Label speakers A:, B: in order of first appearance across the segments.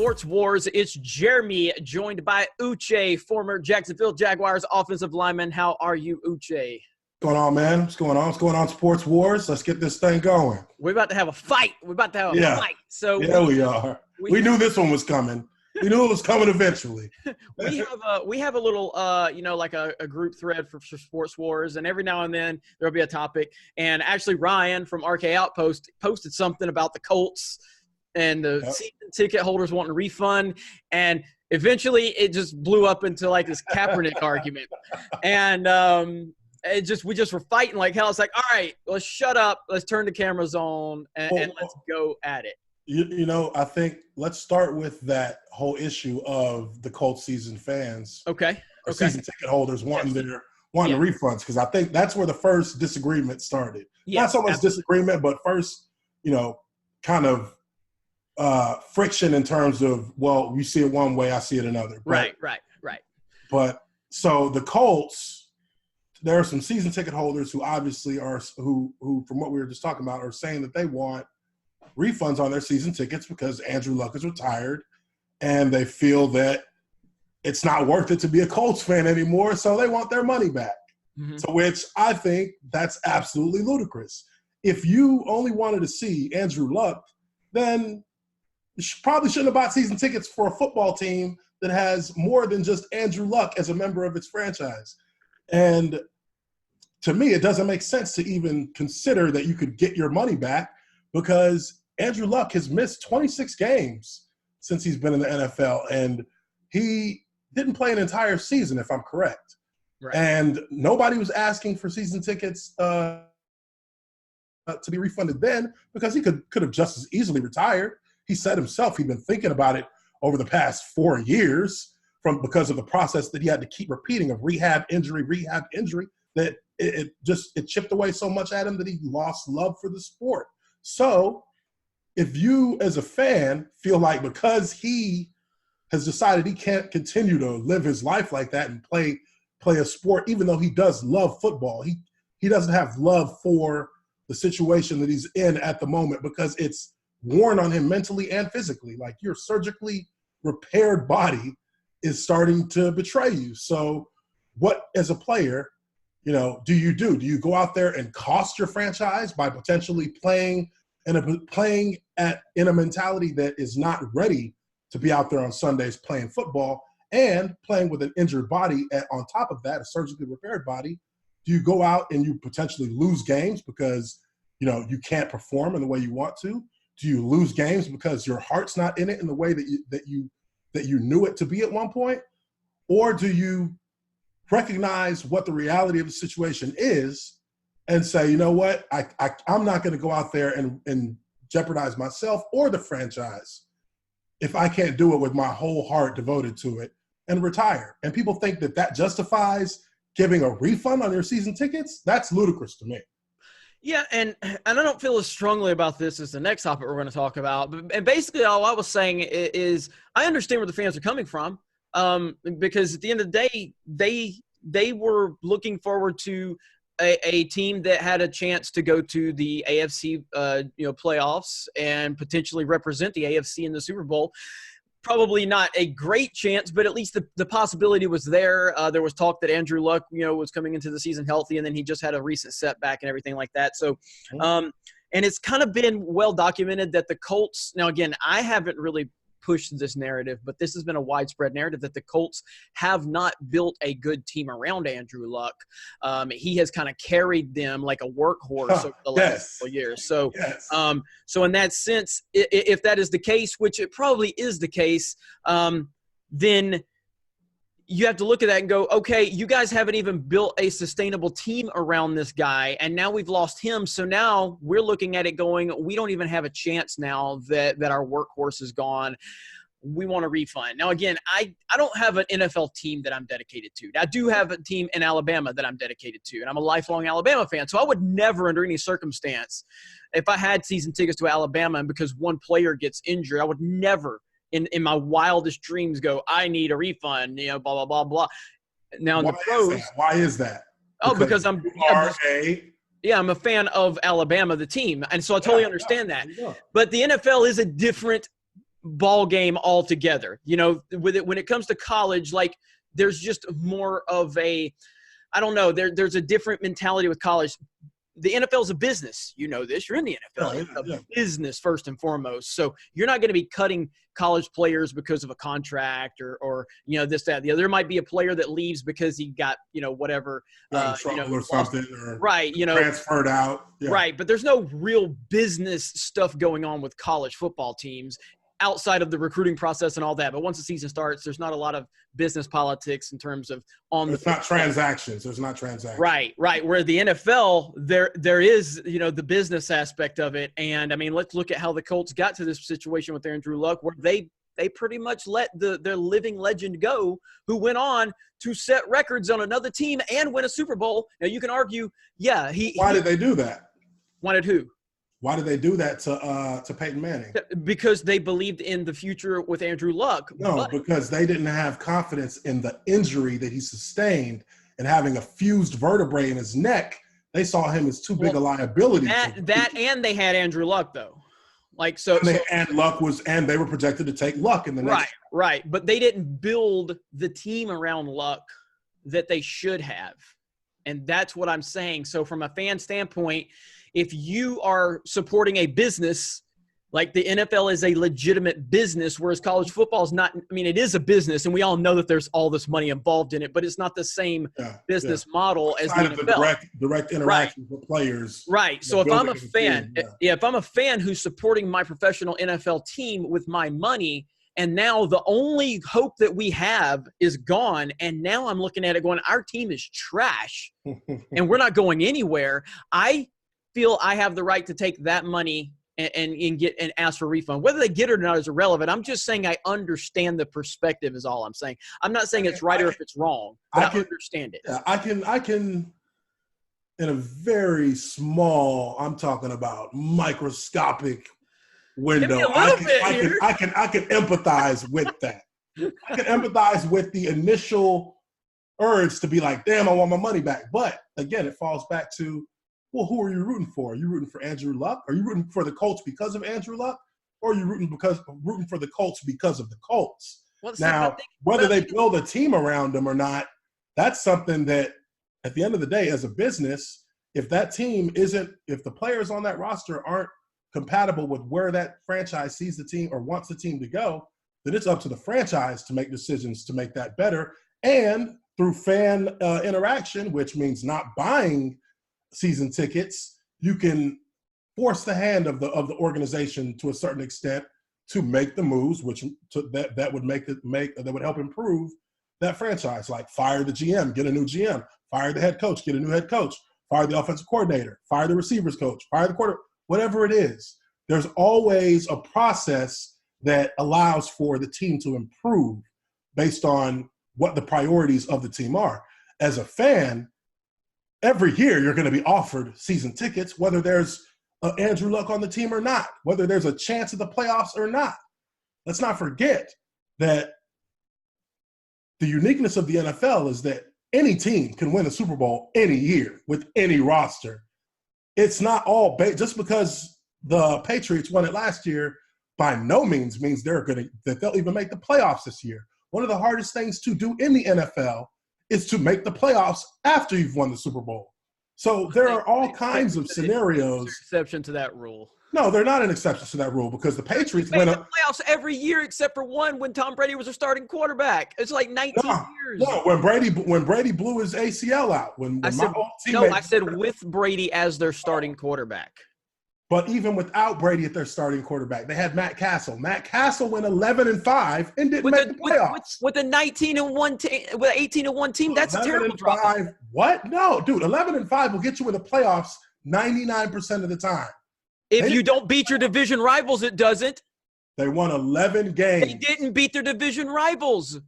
A: Sports Wars. It's Jeremy, joined by Uche, former Jacksonville Jaguars offensive lineman. How are you, Uche?
B: What's going on, man? What's going on? What's going on, Sports Wars? Let's get this thing going.
A: We're about to have a fight. So
B: we are. We knew this one was coming. We knew it was coming eventually.
A: we have a little, like a group thread for Sports Wars, and every now and then there'll be a topic. And actually, Ryan from RK Outpost posted something about the Colts and the season ticket holders wanting a refund, and eventually it just blew up into like this Kaepernick argument, and we just were fighting like hell. It's like, all right, let's shut up, let's turn the cameras on, and let's go at it.
B: I think let's start with that whole issue of the Colts season fans, season ticket holders wanting the refunds, because I think that's where the first disagreement started. Not so much disagreement, but first, kind of friction in terms of, well, you see it one way, I see it another.
A: Right.
B: But so the Colts, there are some season ticket holders who obviously are who from what we were just talking about are saying that they want refunds on their season tickets because Andrew Luck is retired and they feel that it's not worth it to be a Colts fan anymore, so they want their money back. Mm-hmm. To which I think that's absolutely ludicrous. If you only wanted to see Andrew Luck, then you probably shouldn't have bought season tickets for a football team that has more than just Andrew Luck as a member of its franchise. And to me, it doesn't make sense to even consider that you could get your money back, because Andrew Luck has missed 26 games since he's been in the NFL, and he didn't play an entire season, if I'm correct. Right. And nobody was asking for season tickets to be refunded then, because he could have just as easily retired. He said himself he'd been thinking about it over the past 4 years because of the process that he had to keep repeating of rehab injury, that it chipped away so much at him that he lost love for the sport. So if you as a fan feel like because he has decided he can't continue to live his life like that and play a sport, even though he does love football, he doesn't have love for the situation that he's in at the moment, because it's worn on him mentally and physically. Like, your surgically repaired body is starting to betray you. So what, as a player, do you do? Do you go out there and cost your franchise by potentially playing in a mentality that is not ready to be out there on Sundays playing football, and playing with an injured body on top of that, a surgically repaired body? Do you go out and you potentially lose games because, you can't perform in the way you want to? Do you lose games because your heart's not in it in the way that you knew it to be at one point? Or do you recognize what the reality of the situation is and say, you know what, I'm not going to go out there and jeopardize myself or the franchise if I can't do it with my whole heart devoted to it, and retire? And people think that justifies giving a refund on your season tickets? That's ludicrous to me.
A: Yeah, and I don't feel as strongly about this as the next topic we're going to talk about. And basically all I was saying is I understand where the fans are coming from, because at the end of the day, they were looking forward to a team that had a chance to go to the AFC playoffs and potentially represent the AFC in the Super Bowl. Probably not a great chance, but at least the possibility was there. There was talk that Andrew Luck, was coming into the season healthy, and then he just had a recent setback and everything like that. So, and it's kind of been well documented that the Colts – now, again, I haven't really pushed this narrative, but this has been a widespread narrative that the Colts have not built a good team around Andrew Luck. He has kind of carried them like a workhorse over the last couple of years. So, so in that sense, if that is the case, which it probably is the case, then you have to look at that and go, okay, you guys haven't even built a sustainable team around this guy, and now we've lost him. So now we're looking at it going, we don't even have a chance now that our workhorse is gone. We want a refund. Now, again, I don't have an NFL team that I'm dedicated to. I do have a team in Alabama that I'm dedicated to, and I'm a lifelong Alabama fan. So I would never, under any circumstance, if I had season tickets to Alabama and because one player gets injured, I would never – in my wildest dreams go, I need a refund, blah, blah, blah, blah. Now in the pros.
B: Why is that?
A: Because I'm a fan of Alabama, the team. And so I totally understand that. But the NFL is a different ball game altogether. You know, with it, when it comes to college, like there's just more of a, I don't know, there's a different mentality with college. The NFL is a business. You know this. You're in the NFL. It's a business first and foremost. So you're not going to be cutting college players because of a contract or you know, this, that, the other. There might be a player that leaves because he got, you know, whatever.
B: Trouble or something. Or
A: right. You know,
B: transferred out. Yeah.
A: Right. But there's no real business stuff going on with college football teams outside of the recruiting process and all that. But once the season starts, there's not a lot of business politics in terms of
B: It's not transactions. There's not transactions.
A: Right. Where the NFL, there is, you know, the business aspect of it. And I mean, let's look at how the Colts got to this situation with Andrew Luck, where they pretty much let their living legend go, who went on to set records on another team and win a Super Bowl. Now you can argue, yeah,
B: Why did they do that?
A: Wanted who?
B: Why did they do that to Peyton Manning?
A: Because they believed in the future with Andrew Luck.
B: No, because they didn't have confidence in the injury that he sustained and having a fused vertebrae in his neck. They saw him as too big a liability.
A: That and they had Andrew Luck though. Like
B: and they were projected to take Luck in the next.
A: Right. But they didn't build the team around Luck that they should have. And that's what I'm saying. So from a fan standpoint, if you are supporting a business, like the NFL is a legitimate business, whereas college football is not. I mean, it is a business, and we all know that there's all this money involved in it, but it's not the same business model as the NFL.
B: Direct interaction with players.
A: Right. So if I'm a fan, if I'm a fan who's supporting my professional NFL team with my money, and now the only hope that we have is gone, and now I'm looking at it going, our team is trash, and we're not going anywhere. I feel I have the right to take that money and get and ask for a refund. Whether they get it or not is irrelevant. I'm just saying I understand the perspective is all I'm saying. I'm not saying it's right or if it's wrong, but I understand it.
B: I can in a very small, I'm talking about microscopic window, I can empathize with that. I can empathize with the initial urge to be like, damn, I want my money back. But again, it falls back to, well, who are you rooting for? Are you rooting for Andrew Luck? Are you rooting for the Colts because of Andrew Luck? Or are you rooting for the Colts because of the Colts? Well, now, whether they build a team around them or not, that's something that, at the end of the day, as a business, if that team isn't, if the players on that roster aren't compatible with where that franchise sees the team or wants the team to go, then it's up to the franchise to make decisions to make that better. And through fan interaction, which means not buying season tickets, you can force the hand of the organization to a certain extent to make the moves, that would help improve that franchise. Like fire the GM, get a new GM, fire the head coach, get a new head coach, fire the offensive coordinator, fire the receivers coach, fire the quarterback, whatever it is. There's always a process that allows for the team to improve based on what the priorities of the team are. As a fan, every year you're going to be offered season tickets, whether there's Andrew Luck on the team or not, whether there's a chance of the playoffs or not. Let's not forget that the uniqueness of the NFL is that any team can win a Super Bowl any year with any roster. It's not all just because the Patriots won it last year, by no means that they'll even make the playoffs this year. One of the hardest things to do in the NFL is to make the playoffs after you've won the Super Bowl. So there are all kinds of scenarios.
A: Exception to that rule.
B: No, they're not an exception to that rule because the Patriots win
A: the playoffs every year except for one when Tom Brady was a starting quarterback. It's like 19 years.
B: No, when Brady blew his ACL out.
A: I said with Brady as their starting quarterback.
B: But even without Brady at their starting quarterback, they had Matt Castle. Matt Castle went 11-5 and didn't make the playoffs.
A: With a 19-1 team, with an 18-1 team, that's a terrible drop.
B: What? No, dude, 11-5 will get you in the playoffs 99% of the time.
A: If you don't beat your division rivals, it doesn't.
B: They won 11 games.
A: They didn't beat their division rivals.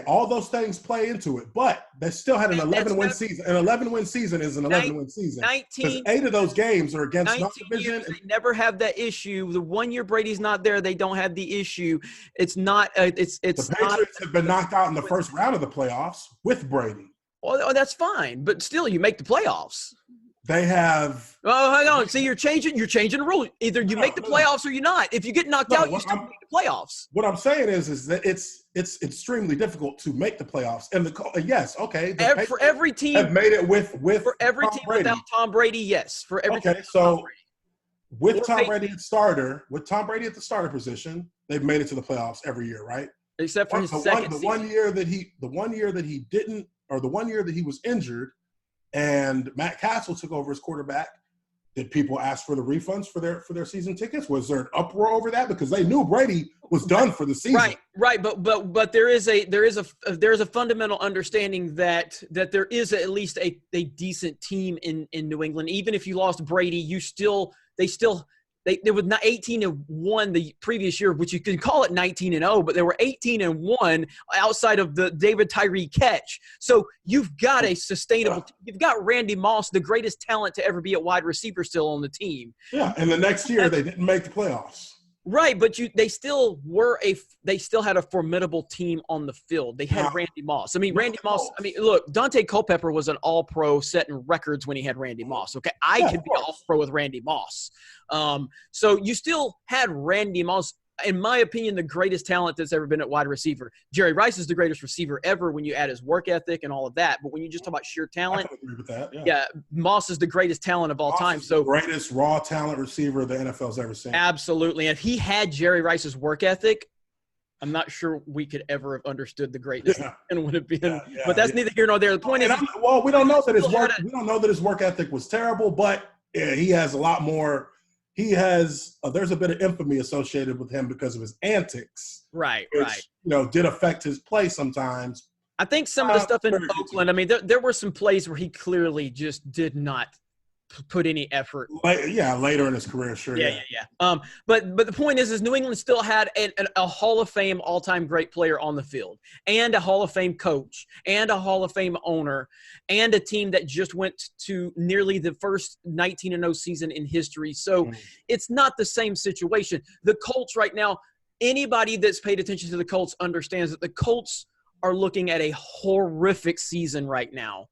B: All those things play into it, but they still had an 11-win season. An 11-win season is an 11-win season. 8 of those games are against non-division.
A: They never have that issue. The 1 year Brady's not there, they don't have the issue. It's not. It's.
B: The Patriots have been knocked out in the first round of the playoffs with Brady.
A: Oh, that's fine, but still, you make the playoffs.
B: They have.
A: Oh, hang on. See, you're changing the rule. Either you make the playoffs or you're not. If you get knocked out, you still make the playoffs.
B: What I'm saying is that it's extremely difficult to make the playoffs. And yes, okay.
A: For every team
B: have made it with
A: for every
B: Tom
A: team
B: Brady.
A: without Tom Brady, yes. For every team
B: so with Tom Brady at the starter position, they've made it to the playoffs every year, right?
A: Except for his second season.
B: The one year that he didn't, or the 1 year that he was injured, and Matt Castle took over as quarterback. Did people ask for the refunds for their season tickets? Was there an uproar over that because they knew Brady was done for the season?
A: Right. But there is a fundamental understanding that there is at least a decent team in New England. Even if you lost Brady, they were 18-1 the previous year, which you can call it 19-0, but they were 18-1 outside of the David Tyree catch. So you've got a sustainable – you've got Randy Moss, the greatest talent to ever be a wide receiver, still on the team.
B: Yeah, and the next year they didn't make the playoffs.
A: Right, but they still had a formidable team on the field. They had Randy Moss. I mean, Randy Moss. I mean, look, Dante Culpepper was an All-Pro setting records when he had Randy Moss. Okay, I could be All-Pro with Randy Moss. So you still had Randy Moss. In my opinion, the greatest talent that's ever been at wide receiver. Jerry Rice is the greatest receiver ever when you add his work ethic and all of that. But when you just talk about sheer talent,
B: I can agree with that.
A: Yeah, Moss is the greatest talent of all time. So
B: greatest raw talent receiver the NFL's ever seen.
A: Absolutely. And if he had Jerry Rice's work ethic, I'm not sure we could ever have understood the greatness and would have been. But that's neither here nor there. The point is,
B: we don't know that his work. We don't know that his work ethic was terrible, but he has a lot more. There's a bit of infamy associated with him because of his antics.
A: Right.
B: Did affect his play sometimes.
A: I think some of the stuff in Oakland, I mean, there were some plays where he clearly just did not put any effort.
B: Later in his career, sure.
A: Yeah. But the point is New England still had a Hall of Fame all-time great player on the field, and a Hall of Fame coach, and a Hall of Fame owner, and a team that just went to nearly the first 19-0 season in history. So it's not the same situation. The Colts right now, anybody that's paid attention to the Colts understands that the Colts are looking at a horrific season right now.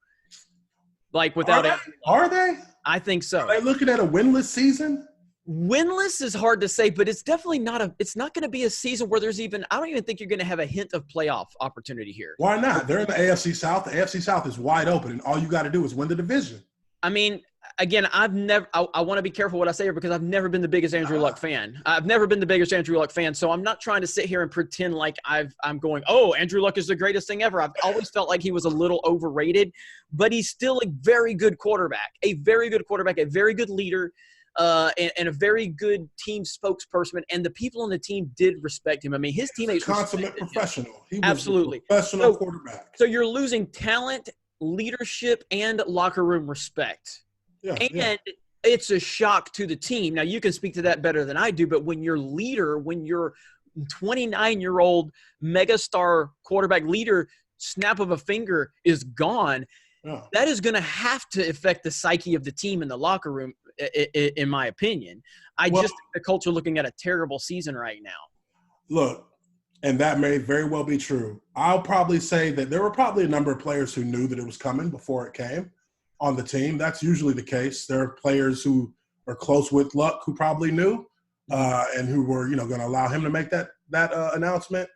A: Like without
B: Are they?
A: I think so.
B: Are they looking at a winless season?
A: Winless is hard to say, but it's definitely it's not going to be a season where I don't even think you're going to have a hint of playoff opportunity here.
B: Why not? They're in the AFC South. The AFC South is wide open, and all you got to do is win the division.
A: I mean, again, I want to be careful what I say here because I've never been the biggest Andrew Luck fan. So I'm not trying to sit here and pretend like I'm going, oh, Andrew Luck is the greatest thing ever. I've always felt like he was a little overrated, but he's still a very good quarterback, a very good leader, and a very good team spokesperson. And the people on the team did respect him. I mean, his teammates
B: consummate professional. He was
A: absolutely
B: a professional quarterback.
A: So you're losing talent, leadership, and locker room respect. And it's a shock to the team. Now, you can speak to that better than I do, but when your 29-year-old megastar quarterback leader, snap of a finger, is gone, that is going to have to affect the psyche of the team in the locker room, in my opinion. I just think the Colts are looking at a terrible season right now.
B: Look, and that may very well be true. I'll probably say that there were probably a number of players who knew that it was coming before it came on the team. That's usually the case. There are players who are close with Luck who probably knew and who were, going to allow him to make that announcement.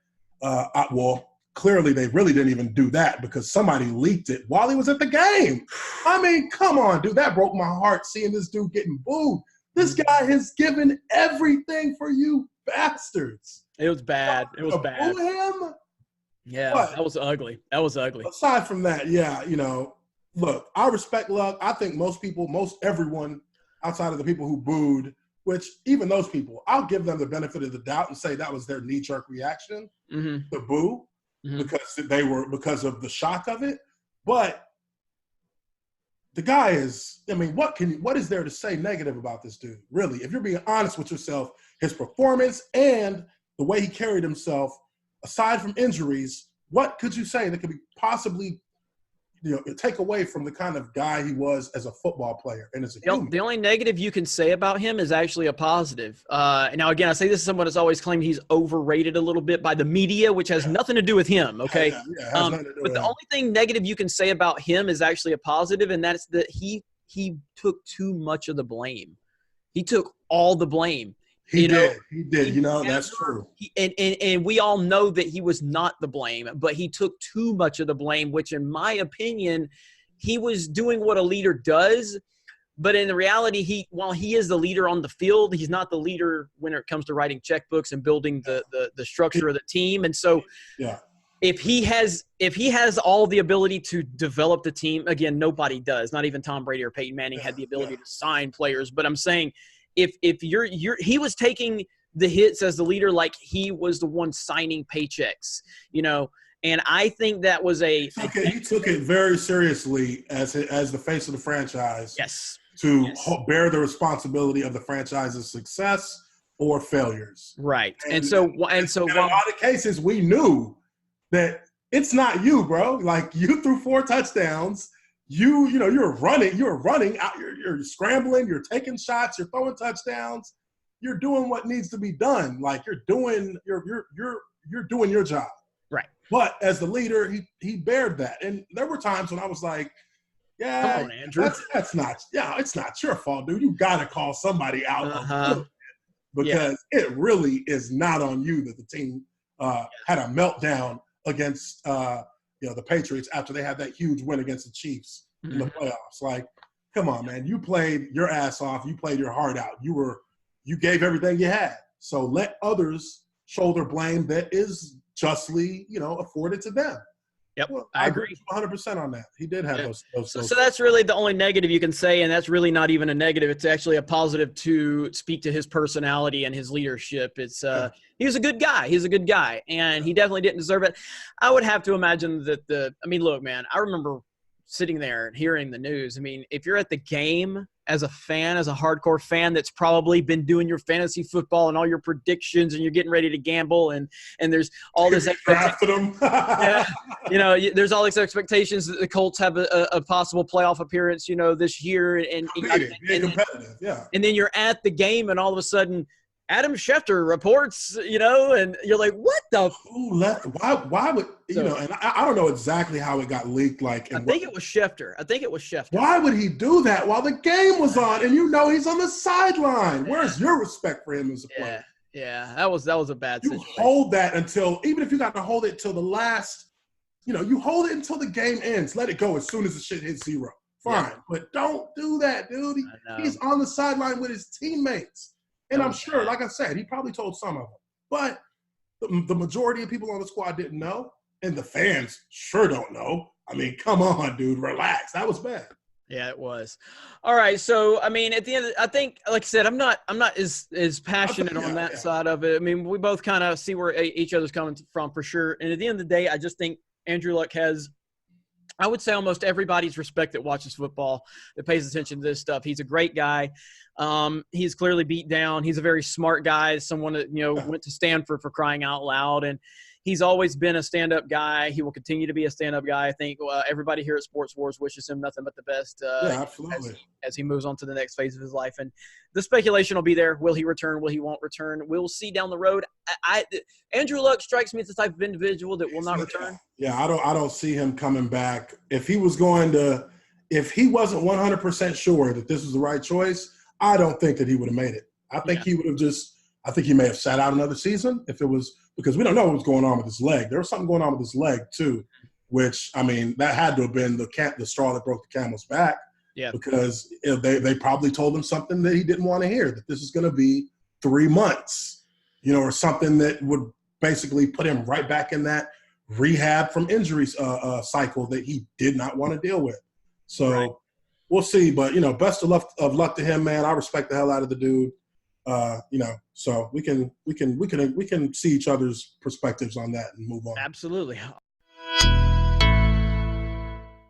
B: Clearly they really didn't even do that because somebody leaked it while he was at the game. I mean, come on, dude. That broke my heart seeing this dude getting booed. This guy has given everything for you bastards.
A: It was bad. Boo
B: him?
A: Yeah, that was ugly.
B: Aside from that, look, I respect Luck. I think most everyone outside of the people who booed, which even those people, I'll give them the benefit of the doubt and say that was their knee-jerk reaction, the boo, because of the shock of it. But the guy is, what is there to say negative about this dude? Really, if you're being honest with yourself, his performance and the way he carried himself, aside from injuries, what could you say that could be possibly take away from the kind of guy he was as a football player and as a human?
A: The only negative you can say about him is actually a positive. Now, again, I say this as someone that's always claimed he's overrated a little bit by the media, which has nothing to do with him, okay? But the only thing negative you can say about him is actually a positive, and that's that he he took too much of the blame. He took all the blame.
B: He did. That's true.
A: And we all know that he was not the blame, but he took too much of the blame, which in my opinion, he was doing what a leader does. But in reality, while he is the leader on the field, he's not the leader when it comes to writing checkbooks and building the structure of the team. And so if he has all the ability to develop the team, again, nobody does. Not even Tom Brady or Peyton Manning had the ability to sign players. But I'm saying if he was taking the hits as the leader, like he was the one signing paychecks, and I think that was he
B: took it very seriously as the face of the franchise.
A: Yes.
B: To bear the responsibility of the franchise's success or failures.
A: Right. And
B: in a lot of cases, we knew that it's not you, bro. Like, you threw 4 touchdowns. You're running out. You're scrambling. You're taking shots. You're throwing touchdowns. You're doing what needs to be done. Like, you're doing your job.
A: Right.
B: But as the leader, he bared that. And there were times when I was like, yeah,
A: come on, Andrew.
B: That's not. Yeah, it's not your fault, dude. You got to call somebody out because it really is not on you that the team had a meltdown against the Patriots after they had that huge win against the Chiefs in the playoffs. Like, come on, man. You played your ass off. You played your heart out. You gave everything you had. So let others shoulder blame that is justly, afforded to them.
A: Yep,
B: well,
A: I agree
B: 100% on that. He did have those.
A: So that's really the only negative you can say, and that's really not even a negative. It's actually a positive to speak to his personality and his leadership. It's he was a good guy. He's a good guy, and he definitely didn't deserve it. I would have to imagine that look, man, I remember sitting there and hearing the news. I mean, if you're at the game as a fan, as a hardcore fan that's probably been doing your fantasy football and all your predictions and you're getting ready to gamble and there's all this
B: expectation.
A: There's all these expectations that the Colts have a possible playoff appearance, this year. And
B: competitive, yeah.
A: And then you're at the game and all of a sudden Adam Schefter reports, and you're like, what the?
B: Who left? Why would, and I don't know exactly how it got leaked. Like,
A: I think it was Schefter.
B: Why would he do that while the game was on and he's on the sideline? Yeah. Where's your respect for him as a player?
A: Yeah, that was a bad situation.
B: You hold that until, even if you got to hold it till the last, you hold it until the game ends. Let it go as soon as the shit hits 0. Fine. But don't do that, dude. He's on the sideline with his teammates. And I'm sure, like I said, he probably told some of them. But the majority of people on the squad didn't know, and the fans sure don't know. I mean, come on, dude, relax. That was bad.
A: Yeah, it was. All right, so at the end, I think, like I said, I'm not as passionate on that side of it. I mean, we both kind of see where each other's coming from for sure. And at the end of the day, I just think Andrew Luck has, I would say, almost everybody's respect that watches football, that pays attention to this stuff. He's a great guy. He's clearly beat down. He's a very smart guy, someone that, went to Stanford, for crying out loud. And he's always been a stand-up guy. He will continue to be a stand-up guy. I think everybody here at Sports Wars wishes him nothing but the best
B: absolutely.
A: As he moves on to the next phase of his life. And the speculation will be there. Will he return? Will he won't return? We'll see down the road. Andrew Luck strikes me as the type of individual that will not return.
B: Yeah, I don't see him coming back. If he wasn't 100% sure that this was the right choice, I don't think that he would have made it. I think he would have I think he may have sat out another season if it was, because we don't know what's going on with his leg. There was something going on with his leg too, which, I mean, that had to have been the straw that broke the camel's back.
A: Yeah.
B: Because they probably told him something that he didn't want to hear, that this is going to be 3 months, or something that would basically put him right back in that rehab from injuries cycle that he did not want to deal with. So we'll see. But, best of luck to him, man. I respect the hell out of the dude. So we can see each other's perspectives on that and move on.
A: Absolutely.